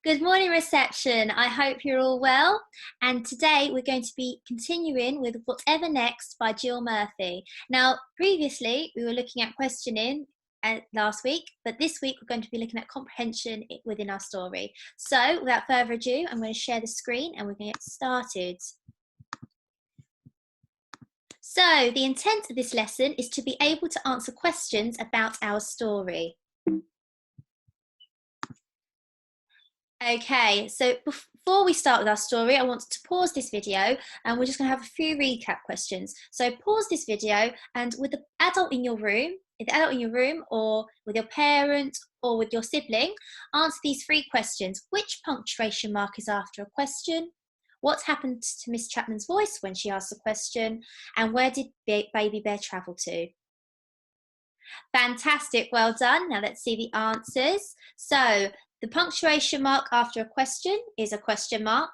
Good morning, reception. I hope you're all well. And today we're going to be continuing with Whatever Next by Jill Murphy. Now, previously we were looking at questioning last week, but this week we're going to be looking at comprehension within our story. So without further ado, I'm going to share the screen and we're going to get started. So the intent of this lesson is to be able to answer questions about our story. Okay, so before we start with our story, I want to pause this video and we're just going to have a few recap questions. So pause this video and with the adult in your room, or with your parent or with your sibling, answer these three questions. Which punctuation mark is after a question? What happened to Miss Chapman's voice when she asked a question? And where did Baby Bear travel to? Fantastic, well done. Now let's see the answers. So the punctuation mark after a question is a question mark.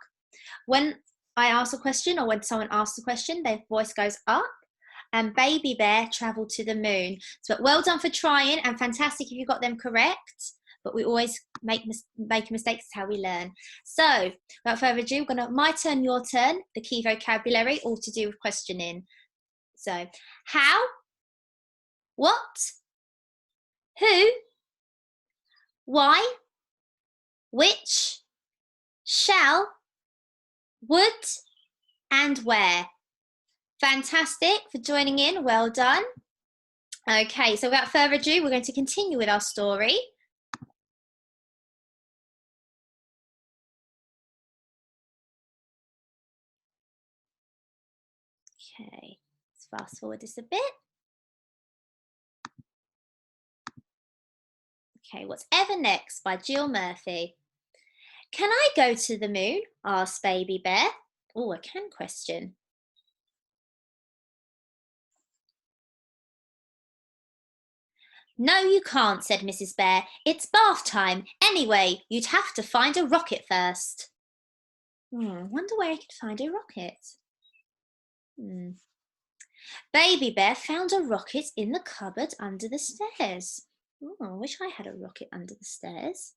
When I ask a question or when someone asks a question, their voice goes up. And Baby Bear travelled to the moon. So well done for trying and fantastic if you got them correct. But we always make mistakes, it's how we learn. So without further ado, we're going to my turn, your turn, the key vocabulary, all to do with questioning. So how, what, who, why, which, shall, would, and where. Fantastic for joining in, well done. Okay, so without further ado, we're going to continue with our story. Okay, let's fast forward this a bit. Okay, Whatever Next by Jill Murphy. Can I go to the moon? Asked Baby Bear. Oh, a can question. No, you can't, said Mrs. Bear. It's bath time. Anyway, you'd have to find a rocket first. I wonder where I could find a rocket. Baby Bear found a rocket in the cupboard under the stairs. I wish I had a rocket under the stairs.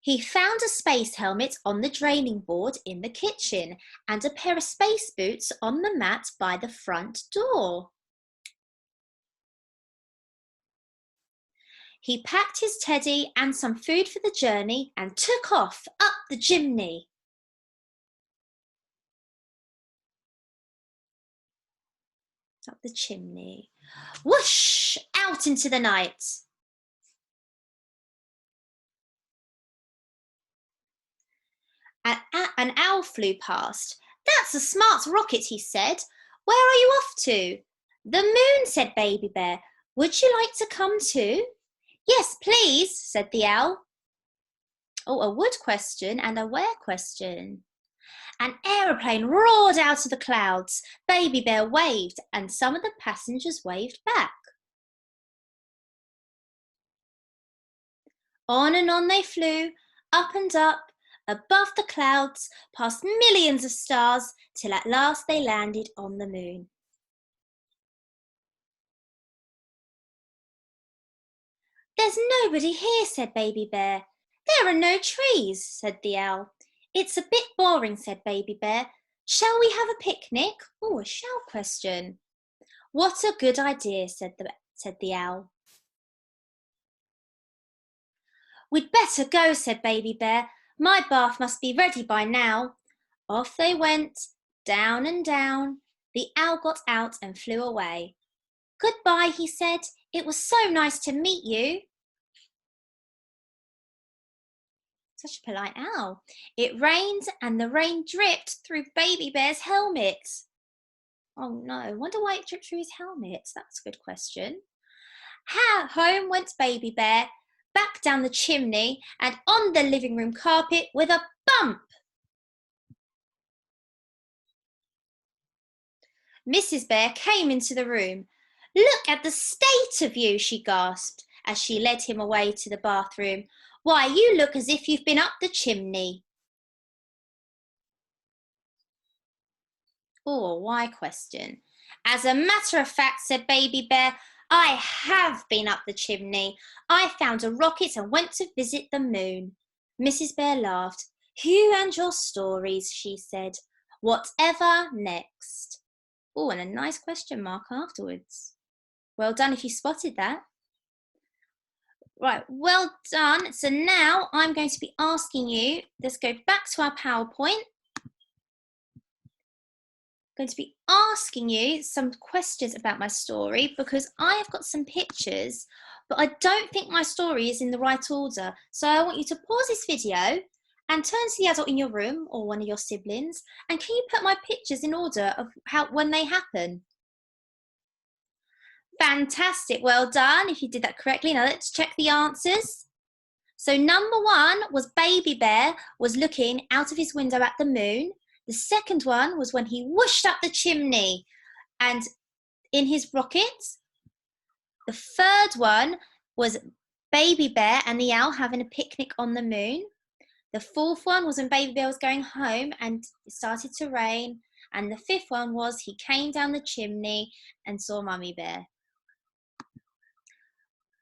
He found a space helmet on the draining board in the kitchen and a pair of space boots on the mat by the front door. He packed his teddy and some food for the journey and took off up the chimney. Up the chimney. Whoosh! Out into the night. An owl flew past. That's a smart rocket, he said. Where are you off to? The moon, said Baby Bear. Would you like to come too? Yes, please, said the owl. Oh, a would question and a where question. An aeroplane roared out of the clouds. Baby Bear waved and some of the passengers waved back. On and on they flew, up and up, above the clouds, past millions of stars, till at last they landed on the moon. There's nobody here, said Baby Bear. There are no trees, said the owl. It's a bit boring, said Baby Bear. Shall we have a picnic? Oh, a shall question. What a good idea, said the owl. We'd better go, said Baby Bear. My bath must be ready by now. Off they went, down and down. The owl got out and flew away. Goodbye, he said. It was so nice to meet you. Such a polite owl. It rained and the rain dripped through Baby Bear's helmet. Oh no, I wonder why it dripped through his helmet. That's a good question. Home went Baby Bear, back down the chimney and on the living room carpet with a bump. Mrs. Bear came into the room. Look at the state of you, she gasped as she led him away to the bathroom. Why, you look as if you've been up the chimney. Oh, a why question. As a matter of fact, said Baby Bear, I have been up the chimney. I found a rocket and went to visit the moon. Mrs. Bear laughed. You and your stories, she said. Whatever next? Oh, and a nice question mark afterwards. Well done if you spotted that. Right, well done. So now I'm going to be asking you, let's go back to our PowerPoint. Going to be asking you some questions about my story because I have got some pictures, but I don't think my story is in the right order. So I want you to pause this video and turn to the adult in your room or one of your siblings, and can you put my pictures in order of when they happen? Fantastic, well done if you did that correctly. Now let's check the answers. So number 1 was Baby Bear was looking out of his window at the moon. The second one was when he whooshed up the chimney and in his rocket. The third one was Baby Bear and the owl having a picnic on the moon. The fourth one was when Baby Bear was going home and it started to rain. And the fifth one was he came down the chimney and saw Mummy Bear.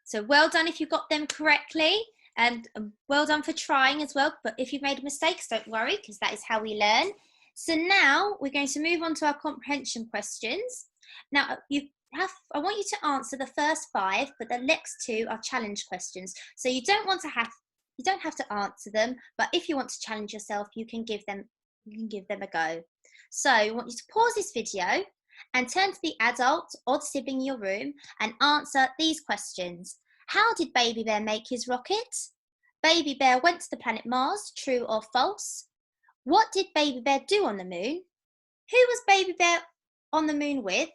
So well done if you got them correctly. And well done for trying as well. But if you've made mistakes, don't worry, because that is how we learn. So now we're going to move on to our comprehension questions. Now I want you to answer the first 5, but the next 2 are challenge questions. So you don't have to answer them, but if you want to challenge yourself, you can give them a go. So I want you to pause this video and turn to the adult or the sibling in your room and answer these questions. How did Baby Bear make his rocket? Baby Bear went to the planet Mars, true or false? What did Baby Bear do on the moon? Who was Baby Bear on the moon with?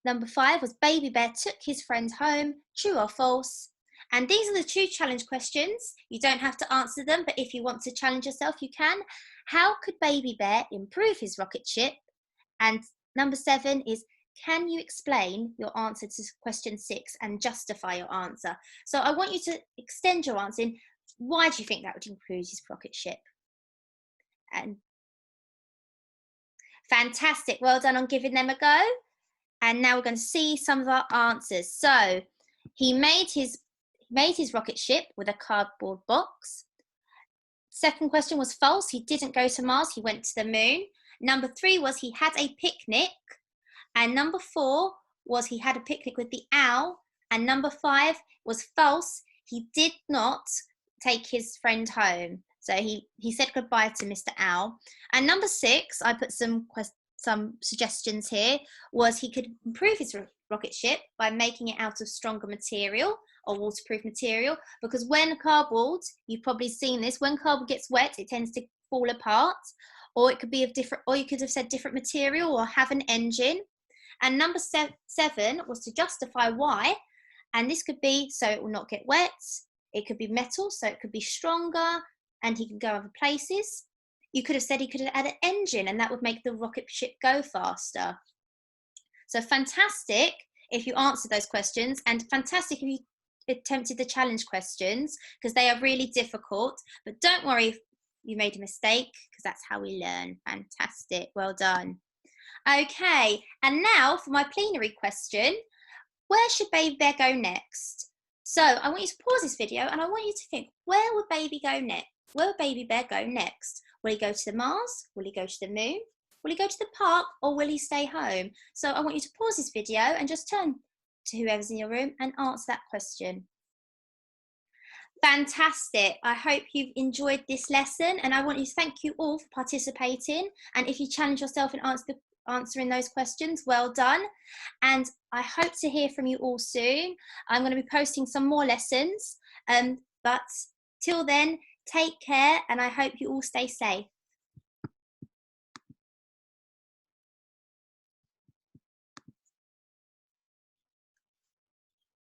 Number 5 was Baby Bear took his friend home, true or false? And these are the 2 challenge questions. You don't have to answer them, but if you want to challenge yourself, you can. How could Baby Bear improve his rocket ship? And number 7 is, can you explain your answer to question 6 and justify your answer? So I want you to extend your answer in, why do you think that would improve his rocket ship? And fantastic, well done on giving them a go. And now we're going to see some of our answers. So he made his rocket ship with a cardboard box. Second question was false. He didn't go to Mars, he went to the moon. Number 3 was he had a picnic. And number 4 was he had a picnic with the owl. And number 5 was false. He did not take his friend home. So he said goodbye to Mr. Owl. And number 6, I put some suggestions here, was he could improve his rocket ship by making it out of stronger material or waterproof material, because when cardboard, you've probably seen this, when cardboard gets wet, it tends to fall apart, or it could be of different, or you could have said different material or have an engine. And number 7 was to justify why, and this could be so it will not get wet, it could be metal, so it could be stronger, and he can go other places. You could have said he could have had an engine and that would make the rocket ship go faster. So fantastic if you answered those questions, and fantastic if you attempted the challenge questions, because they are really difficult. But don't worry if you made a mistake, because that's how we learn. Fantastic, well done. Okay, and now for my plenary question, where should Baby Bear go next? So I want you to pause this video and I want you to think, where would Baby go next? Where will Baby Bear go next? Will he go to the Mars? Will he go to the moon? Will he go to the park, or will he stay home? So I want you to pause this video and just turn to whoever's in your room and answer that question. Fantastic. I hope you've enjoyed this lesson, and I want to thank you all for participating. And if you challenge yourself in answering those questions, well done. And I hope to hear from you all soon. I'm going to be posting some more lessons, but till then, take care, and I hope you all stay safe.